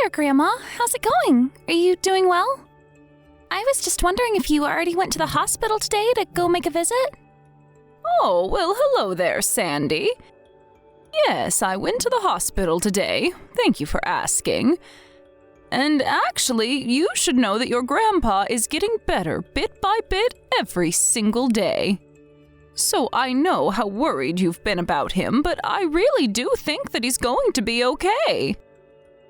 there, Grandma. How's it going? Are you doing well? I was just wondering if you already went to the hospital today to go make a visit? Oh, well, hello there, Sandy. Yes, I went to the hospital today. Thank you for asking. And actually, you should know that your grandpa is getting better bit by bit every single day. So I know how worried you've been about him, but I really do think that he's going to be okay.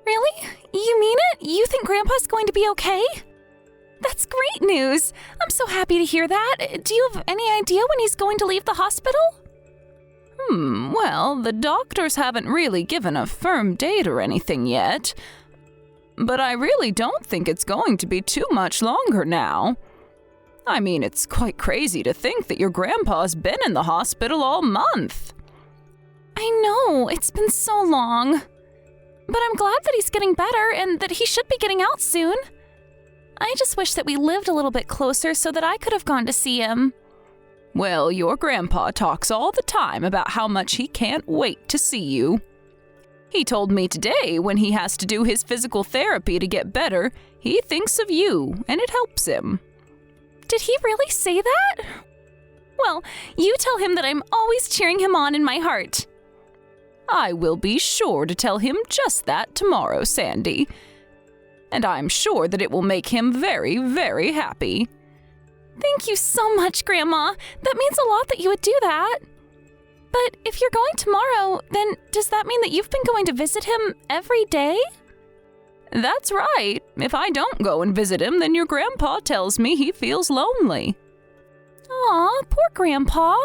Really? You mean it? You think Grandpa's going to be okay? That's great news. I'm so happy to hear that. Do you have any idea when he's going to leave the hospital? Well, the doctors haven't really given a firm date or anything yet. But I really don't think it's going to be too much longer now. I mean, it's quite crazy to think that your grandpa's been in the hospital all month. I know, it's been so long. But I'm glad that he's getting better and that he should be getting out soon. I just wish that we lived a little bit closer so that I could have gone to see him. Well, your grandpa talks all the time about how much he can't wait to see you. He told me today when he has to do his physical therapy to get better, he thinks of you and it helps him. Did he really say that? Well, you tell him that I'm always cheering him on in my heart. I will be sure to tell him just that tomorrow, Sandy. And I'm sure that it will make him very, very happy. Thank you so much, Grandma. That means a lot that you would do that. But if you're going tomorrow, then does that mean that you've been going to visit him every day? That's right. If I don't go and visit him, then your grandpa tells me he feels lonely. Aw, poor Grandpa.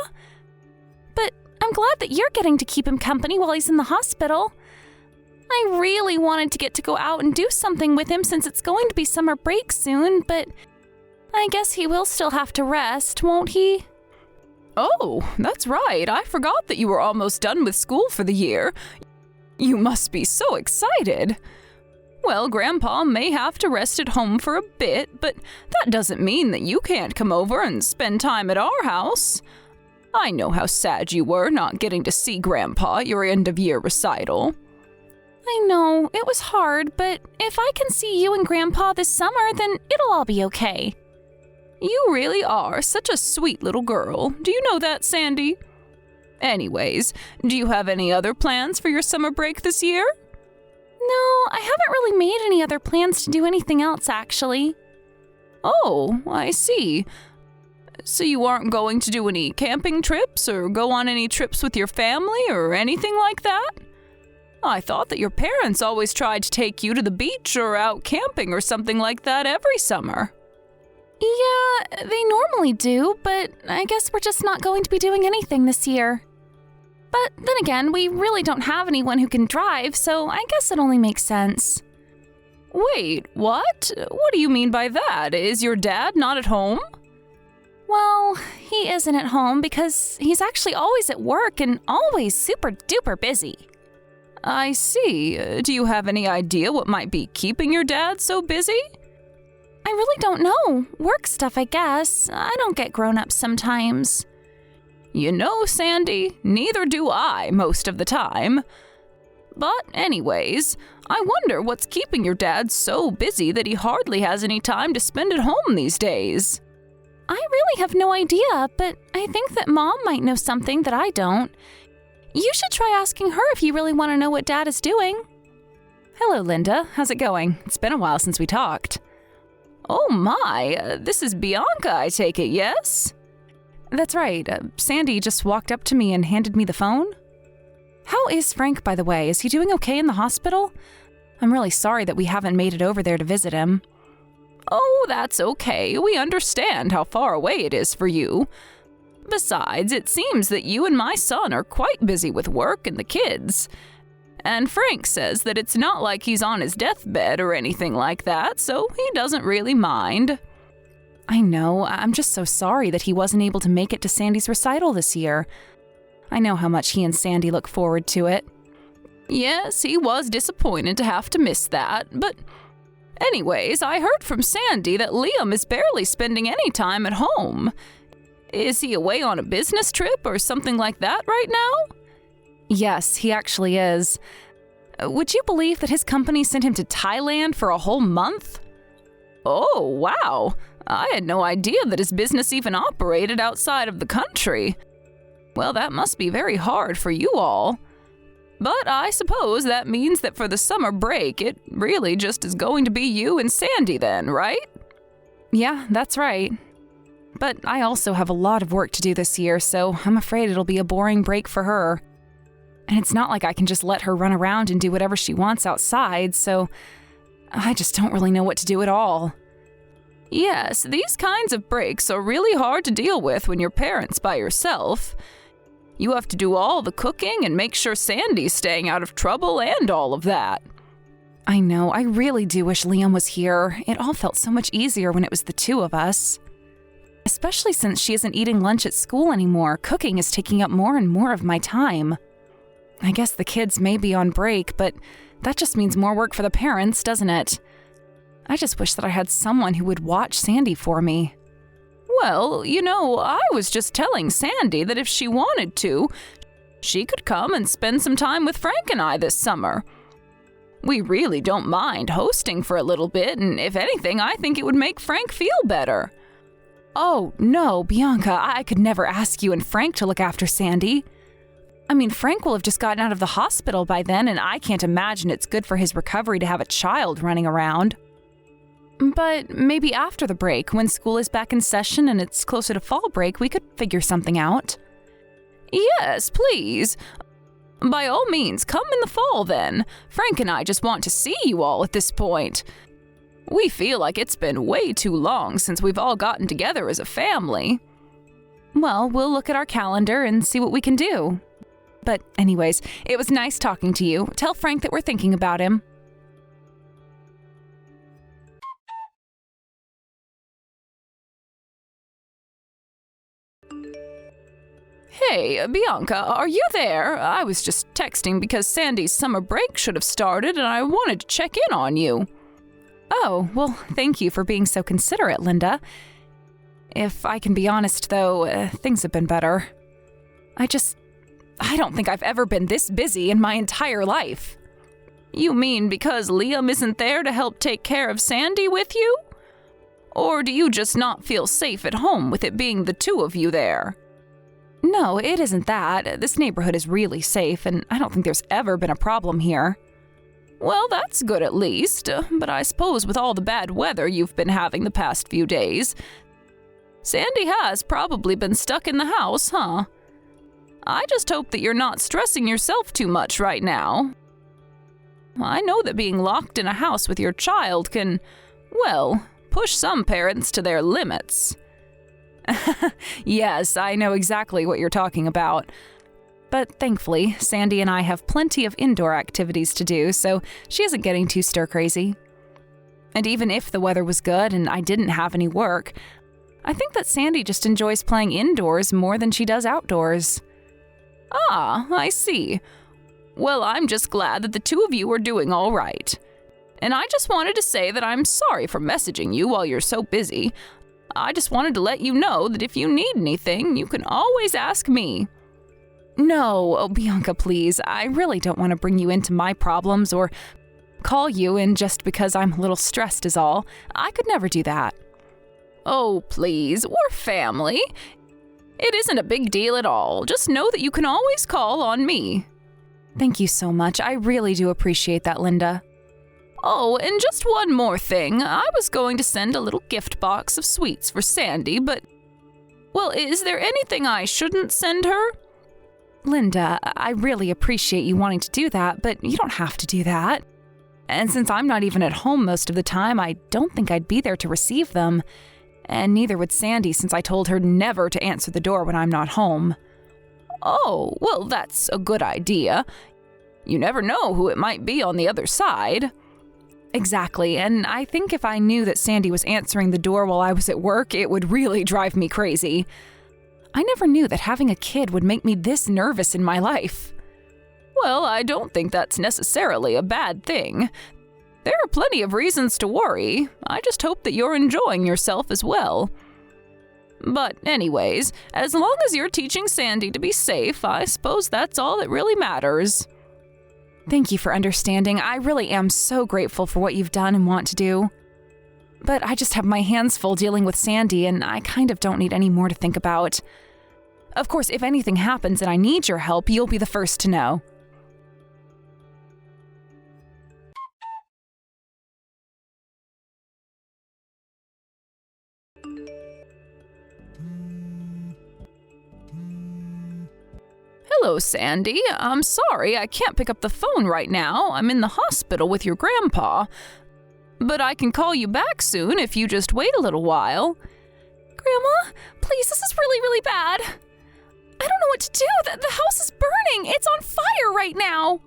But I'm glad that you're getting to keep him company while he's in the hospital. I really wanted to get to go out and do something with him since it's going to be summer break soon, but I guess he will still have to rest, won't he? Oh, that's right. I forgot that you were almost done with school for the year. You must be so excited. Well, Grandpa may have to rest at home for a bit, but that doesn't mean that you can't come over and spend time at our house. I know how sad you were not getting to see Grandpa at your end-of-year recital. I know, it was hard, but if I can see you and Grandpa this summer, then it'll all be okay. You really are such a sweet little girl. Do you know that, Sandy? Anyways, do you have any other plans for your summer break this year? No, I haven't really made any other plans to do anything else, actually. Oh, I see. So you aren't going to do any camping trips or go on any trips with your family or anything like that? I thought that your parents always tried to take you to the beach or out camping or something like that every summer. Yeah, they normally do, but I guess we're just not going to be doing anything this year. But then again, we really don't have anyone who can drive, so I guess it only makes sense. Wait, what? What do you mean by that? Is your dad not at home? Well, he isn't at home because he's actually always at work and always super duper busy. I see. Do you have any idea what might be keeping your dad so busy? I really don't know. Work stuff, I guess. I don't get grown-ups sometimes. You know, Sandy, neither do I most of the time. But anyways, I wonder what's keeping your dad so busy that he hardly has any time to spend at home these days. I really have no idea, but I think that Mom might know something that I don't. You should try asking her if you really want to know what Dad is doing. Hello, Linda. How's it going? It's been a while since we talked. Oh my, this is Bianca, I take it, yes? That's right. Sandy just walked up to me and handed me the phone. How is Frank, by the way? Is he doing okay in the hospital? I'm really sorry that we haven't made it over there to visit him. Oh, that's okay. We understand how far away it is for you. Besides, it seems that you and my son are quite busy with work and the kids. And Frank says that it's not like he's on his deathbed or anything like that, so he doesn't really mind. I know. I'm just so sorry that he wasn't able to make it to Sandy's recital this year. I know how much he and Sandy look forward to it. Yes, he was disappointed to have to miss that, but anyways, I heard from Sandy that Liam is barely spending any time at home. Is he away on a business trip or something like that right now? Yes, he actually is. Would you believe that his company sent him to Thailand for a whole month? Oh, wow. I had no idea that his business even operated outside of the country. Well, that must be very hard for you all. But I suppose that means that for the summer break, it really just is going to be you and Sandy then, right? Yeah, that's right. But I also have a lot of work to do this year, so I'm afraid it'll be a boring break for her. And it's not like I can just let her run around and do whatever she wants outside, so I just don't really know what to do at all. Yes, these kinds of breaks are really hard to deal with when you're parents by yourself. You have to do all the cooking and make sure Sandy's staying out of trouble and all of that. I know, I really do wish Liam was here. It all felt so much easier when it was the two of us. Especially since she isn't eating lunch at school anymore, cooking is taking up more and more of my time. I guess the kids may be on break, but that just means more work for the parents, doesn't it? I just wish that I had someone who would watch Sandy for me. Well, I was just telling Sandy that if she wanted to, she could come and spend some time with Frank and I this summer. We really don't mind hosting for a little bit, and if anything, I think it would make Frank feel better. Oh, no, Bianca, I could never ask you and Frank to look after Sandy. I mean, Frank will have just gotten out of the hospital by then, and I can't imagine it's good for his recovery to have a child running around. But maybe after the break, when school is back in session and it's closer to fall break, we could figure something out. Yes, please. By all means, come in the fall then. Frank and I just want to see you all at this point. We feel like it's been way too long since we've all gotten together as a family. Well, we'll look at our calendar and see what we can do. But anyways, it was nice talking to you. Tell Frank that we're thinking about him. Hey, Bianca, are you there? I was just texting because Sandy's summer break should have started and I wanted to check in on you. Oh, well, thank you for being so considerate, Linda. If I can be honest, though, things have been better. I don't think I've ever been this busy in my entire life. You mean because Liam isn't there to help take care of Sandy with you? Or do you just not feel safe at home with it being the two of you there? No, it isn't that. This neighborhood is really safe, and I don't think there's ever been a problem here. Well, that's good at least, but I suppose with all the bad weather you've been having the past few days, Sandy has probably been stuck in the house, huh? I just hope that you're not stressing yourself too much right now. I know that being locked in a house with your child can, well, push some parents to their limits. Yes, I know exactly what you're talking about. But thankfully, Sandy and I have plenty of indoor activities to do, so she isn't getting too stir-crazy. And even if the weather was good and I didn't have any work, I think that Sandy just enjoys playing indoors more than she does outdoors. Ah, I see. Well, I'm just glad that the two of you are doing all right. And I just wanted to say that I'm sorry for messaging you while you're so busy. I just wanted to let you know that if you need anything, you can always ask me. No, oh, Bianca, please. I really don't want to bring you into my problems or call you in just because I'm a little stressed is all. I could never do that. Oh, please, we're family. It isn't a big deal at all. Just know that you can always call on me. Thank you so much. I really do appreciate that, Linda. Oh, and just one more thing. I was going to send a little gift box of sweets for Sandy, but... Well, is there anything I shouldn't send her? Linda, I really appreciate you wanting to do that, but you don't have to do that. And since I'm not even at home most of the time, I don't think I'd be there to receive them. And neither would Sandy, since I told her never to answer the door when I'm not home. Oh, well, that's a good idea. You never know who it might be on the other side. Exactly, and I think if I knew that Sandy was answering the door while I was at work, it would really drive me crazy. I never knew that having a kid would make me this nervous in my life. Well, I don't think that's necessarily a bad thing. There are plenty of reasons to worry. I just hope that you're enjoying yourself as well. But anyways, as long as you're teaching Sandy to be safe, I suppose that's all that really matters. Thank you for understanding. I really am so grateful for what you've done and want to do. But I just have my hands full dealing with Sandy, and I kind of don't need any more to think about. Of course, if anything happens and I need your help, you'll be the first to know. Hello, Sandy. I'm sorry I can't pick up the phone right now. I'm in the hospital with your grandpa. But I can call you back soon if you just wait a little while. Grandma, please, this is really, really bad. I don't know what to do. The house is burning. It's on fire right now.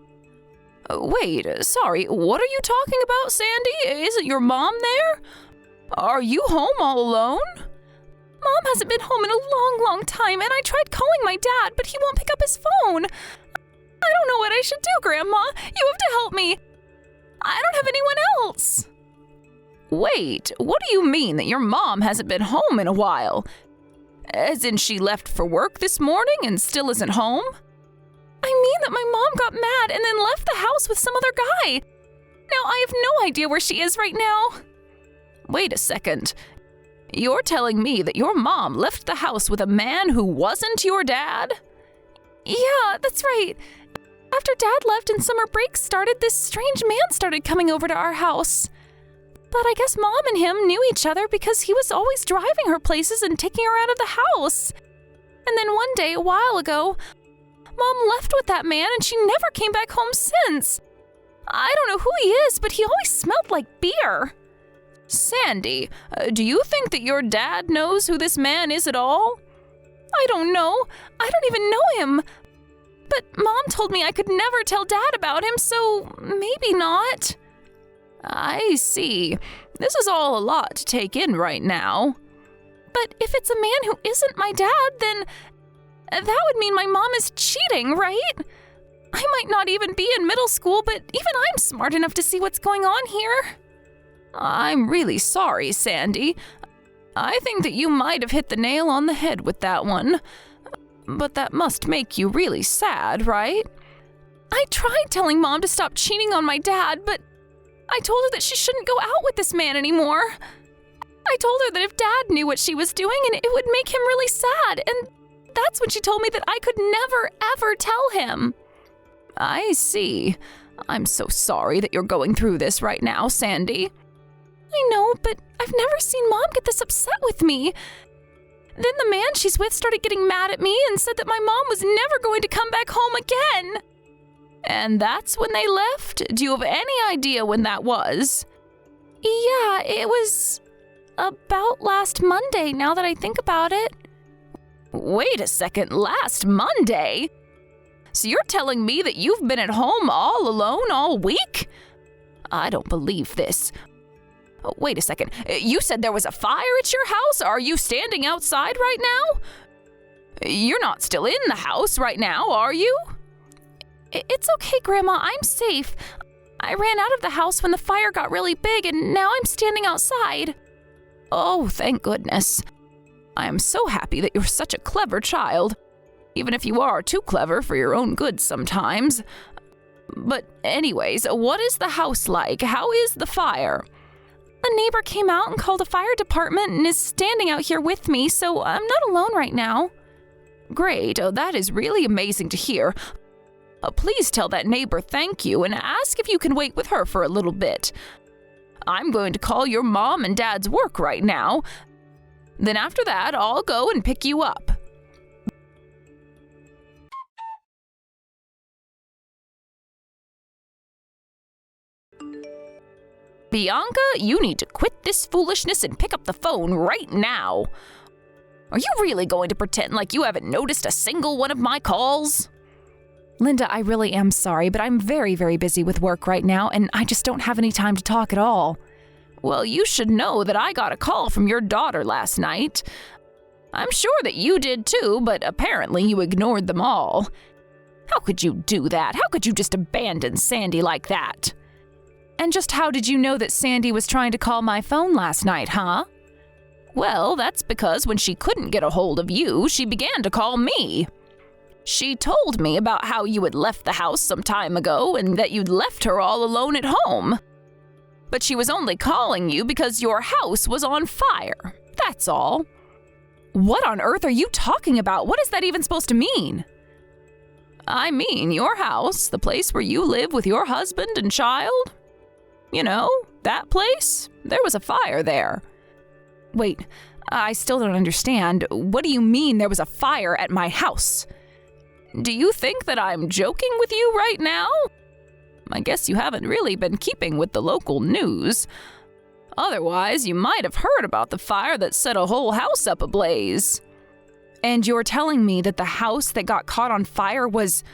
Wait, sorry, what are you talking about, Sandy? Isn't your mom there? Are you home all alone? Mom hasn't been home in a long, long time, and I tried calling my dad, but he won't pick up his phone. I don't know what I should do, Grandma. You have to help me. I don't have anyone else. Wait, what do you mean that your mom hasn't been home in a while? As in she left for work this morning and still isn't home? I mean that my mom got mad and then left the house with some other guy. Now I have no idea where she is right now. Wait a second. You're telling me that your mom left the house with a man who wasn't your dad? Yeah, that's right. After Dad left and summer break started, this strange man started coming over to our house. But I guess Mom and him knew each other because he was always driving her places and taking her out of the house. And then one day, a while ago, Mom left with that man and she never came back home since. I don't know who he is, but he always smelled like beer. Sandy, do you think that your dad knows who this man is at all? I don't know. I don't even know him. But Mom told me I could never tell Dad about him, so maybe not. I see. This is all a lot to take in right now. But if it's a man who isn't my dad, then that would mean my mom is cheating, right? I might not even be in middle school, but even I'm smart enough to see what's going on here. I'm really sorry, Sandy. I think that you might have hit the nail on the head with that one. But that must make you really sad, right? I tried telling Mom to stop cheating on my dad, but I told her that she shouldn't go out with this man anymore. I told her that if Dad knew what she was doing, and it would make him really sad, and that's when she told me that I could never, ever tell him. I see. I'm so sorry that you're going through this right now, Sandy. I know, but I've never seen Mom get this upset with me. Then the man she's with started getting mad at me and said that my mom was never going to come back home again. And that's when they left? Do you have any idea when that was? Yeah, it was about last Monday, now that I think about it. Wait a second, last Monday? So you're telling me that you've been at home all alone all week? I don't believe this. Oh, wait a second. You said there was a fire at your house? Are you standing outside right now? You're not still in the house right now, are you? It's okay, Grandma. I'm safe. I ran out of the house when the fire got really big, and now I'm standing outside. Oh, thank goodness. I am so happy that you're such a clever child, even if you are too clever for your own good sometimes. But anyways, what is the house like? How is the fire? A neighbor came out and called a fire department and is standing out here with me, so I'm not alone right now. Great. Oh, that is really amazing to hear. Please tell that neighbor thank you and ask if you can wait with her for a little bit. I'm going to call your mom and dad's work right now. Then after that, I'll go and pick you up. Bianca, you need to quit this foolishness and pick up the phone right now. Are you really going to pretend like you haven't noticed a single one of my calls? Linda, I really am sorry, but I'm very, very busy with work right now, and I just don't have any time to talk at all. Well, you should know that I got a call from your daughter last night. I'm sure that you did too, but apparently you ignored them all. How could you do that? How could you just abandon Sandy like that? And just how did you know that Sandy was trying to call my phone last night, huh? Well, that's because when she couldn't get a hold of you, she began to call me. She told me about how you had left the house some time ago and that you'd left her all alone at home. But she was only calling you because your house was on fire. That's all. What on earth are you talking about? What is that even supposed to mean? I mean, your house, the place where you live with your husband and child. You know, that place? There was a fire there. Wait, I still don't understand. What do you mean there was a fire at my house? Do you think that I'm joking with you right now? I guess you haven't really been keeping with the local news. Otherwise, you might have heard about the fire that set a whole house up ablaze. And you're telling me that the house that got caught on fire was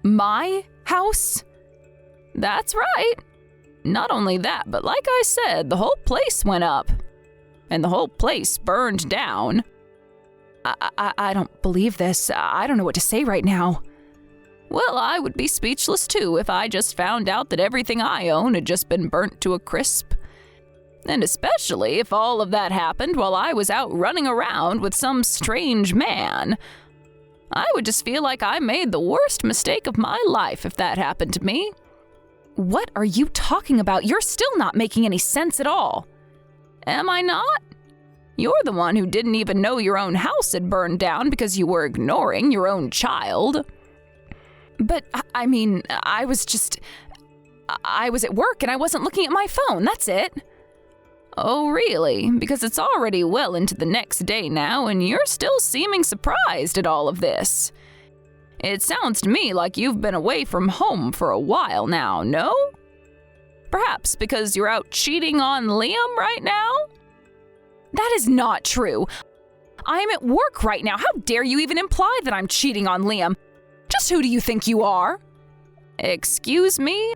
my house? That's right. Not only that, but like I said, the whole place went up. And the whole place burned down. I don't believe this. I don't know what to say right now. Well, I would be speechless too if I just found out that everything I own had just been burnt to a crisp. And especially if all of that happened while I was out running around with some strange man. I would just feel like I made the worst mistake of my life if that happened to me. What are you talking about? You're still not making any sense at all. Am I not? You're the one who didn't even know your own house had burned down because you were ignoring your own child. But, I mean, I was at work and I wasn't looking at my phone, that's it. Oh, really? Because it's already well into the next day now and you're still seeming surprised at all of this. It sounds to me like you've been away from home for a while now, no? Perhaps because you're out cheating on Liam right now? That is not true. I'm at work right now. How dare you even imply that I'm cheating on Liam? Just who do you think you are? Excuse me?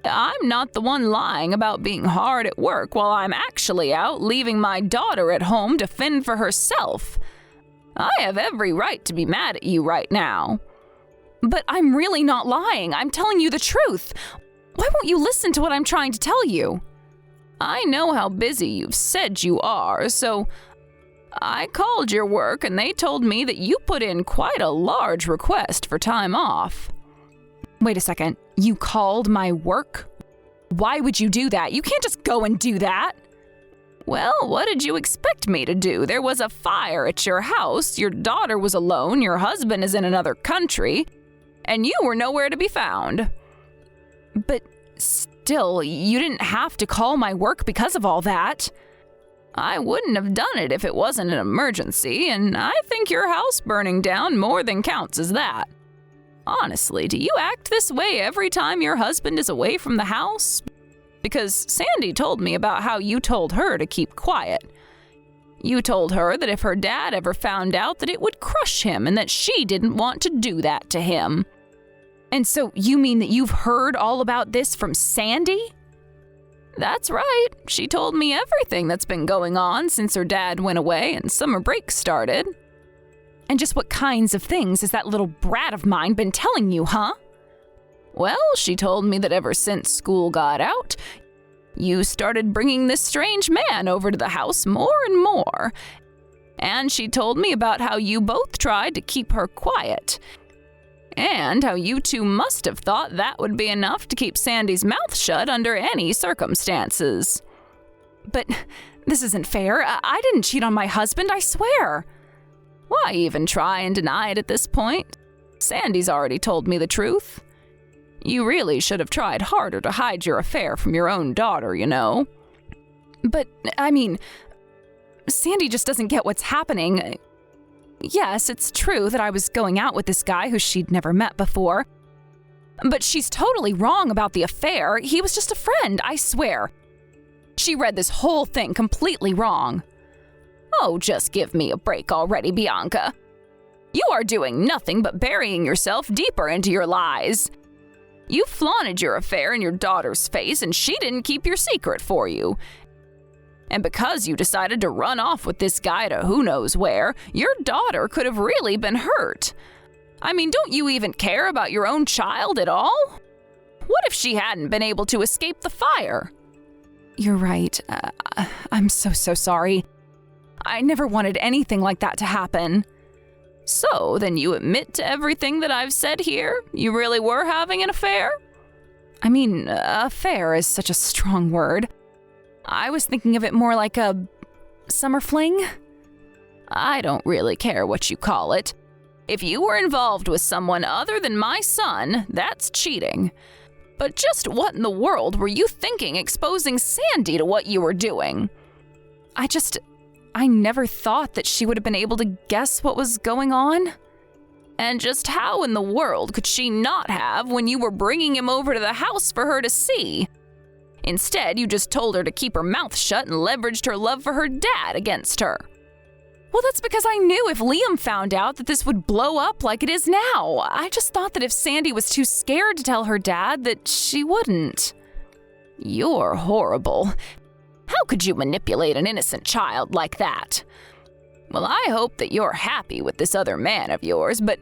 I'm not the one lying about being hard at work while I'm actually out leaving my daughter at home to fend for herself. I have every right to be mad at you right now. But I'm really not lying. I'm telling you the truth. Why won't you listen to what I'm trying to tell you? I know how busy you've said you are, so I called your work and they told me that you put in quite a large request for time off. Wait a second. You called my work? Why would you do that? You can't just go and do that. Well, what did you expect me to do? There was a fire at your house, your daughter was alone, your husband is in another country, and you were nowhere to be found. But still, you didn't have to call my work because of all that. I wouldn't have done it if it wasn't an emergency, and I think your house burning down more than counts as that. Honestly, do you act this way every time your husband is away from the house? Because Sandy told me about how you told her to keep quiet. You told her that if her dad ever found out that it would crush him and that she didn't want to do that to him. And so you mean that you've heard all about this from Sandy? That's right. She told me everything that's been going on since her dad went away and summer break started. And just what kinds of things has that little brat of mine been telling you, huh? Well, she told me that ever since school got out, you started bringing this strange man over to the house more and more. And she told me about how you both tried to keep her quiet. And how you two must have thought that would be enough to keep Sandy's mouth shut under any circumstances. But this isn't fair. I didn't cheat on my husband, I swear. Why even try and deny it at this point? Sandy's already told me the truth. You really should have tried harder to hide your affair from your own daughter, you know. But, I mean, Sandy just doesn't get what's happening. Yes, it's true that I was going out with this guy who she'd never met before. But she's totally wrong about the affair. He was just a friend, I swear. She read this whole thing completely wrong. Oh, just give me a break already, Bianca. You are doing nothing but burying yourself deeper into your lies. You flaunted your affair in your daughter's face and she didn't keep your secret for you. And because you decided to run off with this guy to who knows where, your daughter could have really been hurt. I mean, don't you even care about your own child at all? What if she hadn't been able to escape the fire? You're right. I'm so sorry. I never wanted anything like that to happen. So, then you admit to everything that I've said here? You really were having an affair? I mean, affair is such a strong word. I was thinking of it more like a summer fling. I don't really care what you call it. If you were involved with someone other than my son, that's cheating. But just what in the world were you thinking exposing Sandy to what you were doing? I never thought that she would have been able to guess what was going on. And just how in the world could she not have when you were bringing him over to the house for her to see? Instead, you just told her to keep her mouth shut and leveraged her love for her dad against her. Well, that's because I knew if Liam found out that this would blow up like it is now. I just thought that if Sandy was too scared to tell her dad, that she wouldn't. You're horrible. How could you manipulate an innocent child like that? Well, I hope that you're happy with this other man of yours, but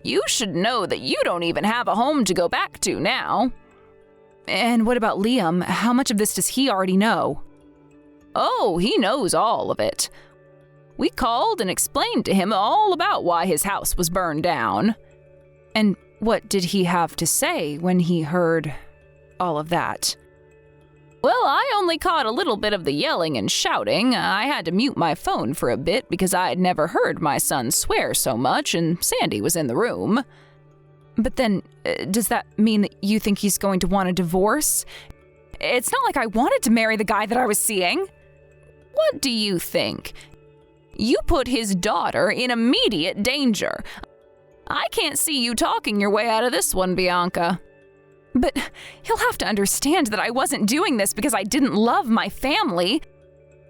you should know that you don't even have a home to go back to now. And what about Liam? How much of this does he already know? Oh, he knows all of it. We called and explained to him all about why his house was burned down. And what did he have to say when he heard all of that? Well, I only caught a little bit of the yelling and shouting. I had to mute my phone for a bit because I had never heard my son swear so much and Sandy was in the room. But then, does that mean that you think he's going to want a divorce? It's not like I wanted to marry the guy that I was seeing. What do you think? You put his daughter in immediate danger. I can't see you talking your way out of this one, Bianca. But he'll have to understand that I wasn't doing this because I didn't love my family.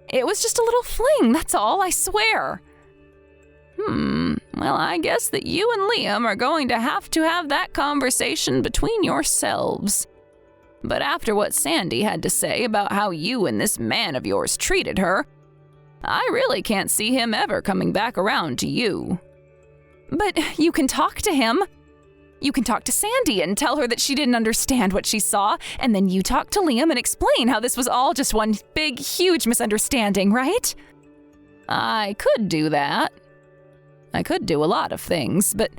It was just a little fling, that's all, I swear. Well, I guess that you and Liam are going to have that conversation between yourselves. But after what Sandy had to say about how you and this man of yours treated her, I really can't see him ever coming back around to you. But you can talk to him. You can talk to Sandy and tell her that she didn't understand what she saw, and then you talk to Liam and explain how this was all just one big, huge misunderstanding, right? I could do that. I could do a lot of things, but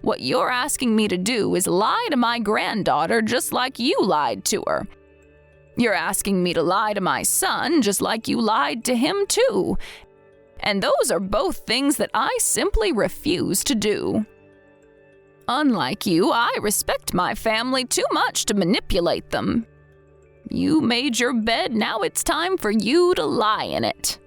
what you're asking me to do is lie to my granddaughter just like you lied to her. You're asking me to lie to my son just like you lied to him too. And those are both things that I simply refuse to do. Unlike you, I respect my family too much to manipulate them. You made your bed, now it's time for you to lie in it.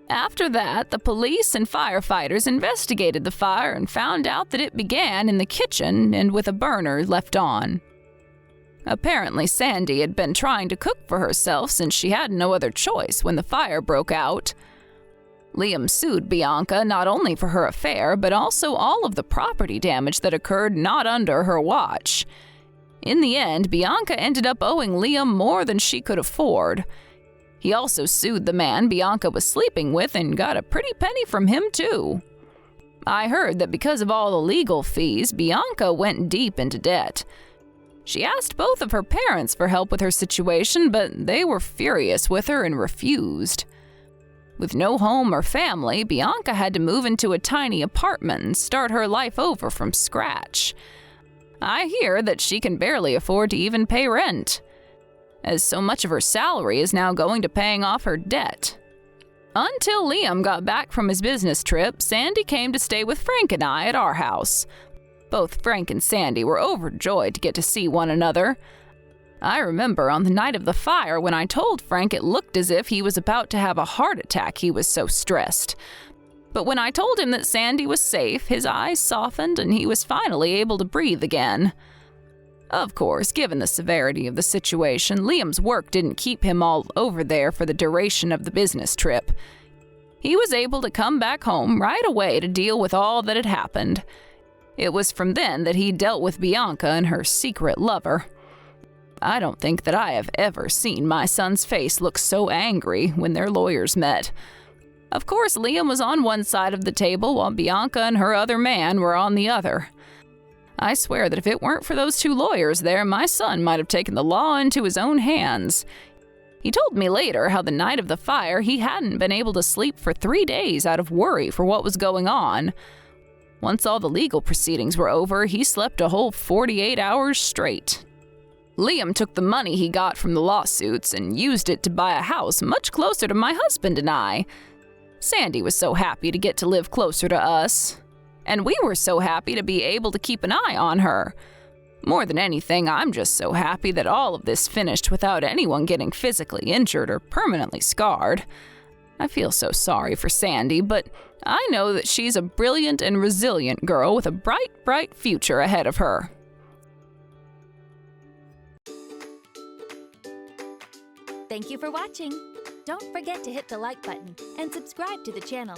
After that, the police and firefighters investigated the fire and found out that it began in the kitchen and with a burner left on. Apparently, Sandy had been trying to cook for herself since she had no other choice when the fire broke out. Liam sued Bianca not only for her affair, but also all of the property damage that occurred not under her watch. In the end, Bianca ended up owing Liam more than she could afford. He also sued the man Bianca was sleeping with and got a pretty penny from him too. I heard that because of all the legal fees, Bianca went deep into debt. She asked both of her parents for help with her situation, but they were furious with her and refused. With no home or family, Bianca had to move into a tiny apartment and start her life over from scratch. I hear that she can barely afford to even pay rent, as so much of her salary is now going to paying off her debt. Until Liam got back from his business trip, Sandy came to stay with Frank and I at our house. Both Frank and Sandy were overjoyed to get to see one another. I remember on the night of the fire when I told Frank it looked as if he was about to have a heart attack, he was so stressed. But when I told him that Sandy was safe, his eyes softened and he was finally able to breathe again. Of course, given the severity of the situation, Liam's work didn't keep him all over there for the duration of the business trip. He was able to come back home right away to deal with all that had happened. It was from then that he dealt with Bianca and her secret lover. I don't think that I have ever seen my son's face look so angry when their lawyers met. Of course, Liam was on one side of the table while Bianca and her other man were on the other. I swear that if it weren't for those two lawyers there, my son might have taken the law into his own hands. He told me later how the night of the fire he hadn't been able to sleep for 3 days out of worry for what was going on. Once all the legal proceedings were over, he slept a whole 48 hours straight. Liam took the money he got from the lawsuits and used it to buy a house much closer to my husband and I. Sandy was so happy to get to live closer to us. And we were so happy to be able to keep an eye on her. More than anything, I'm just so happy that all of this finished without anyone getting physically injured or permanently scarred. I feel so sorry for Sandy, but I know that she's a brilliant and resilient girl with a bright, bright future ahead of her. Thank you for watching. Don't forget to hit the like button and subscribe to the channel.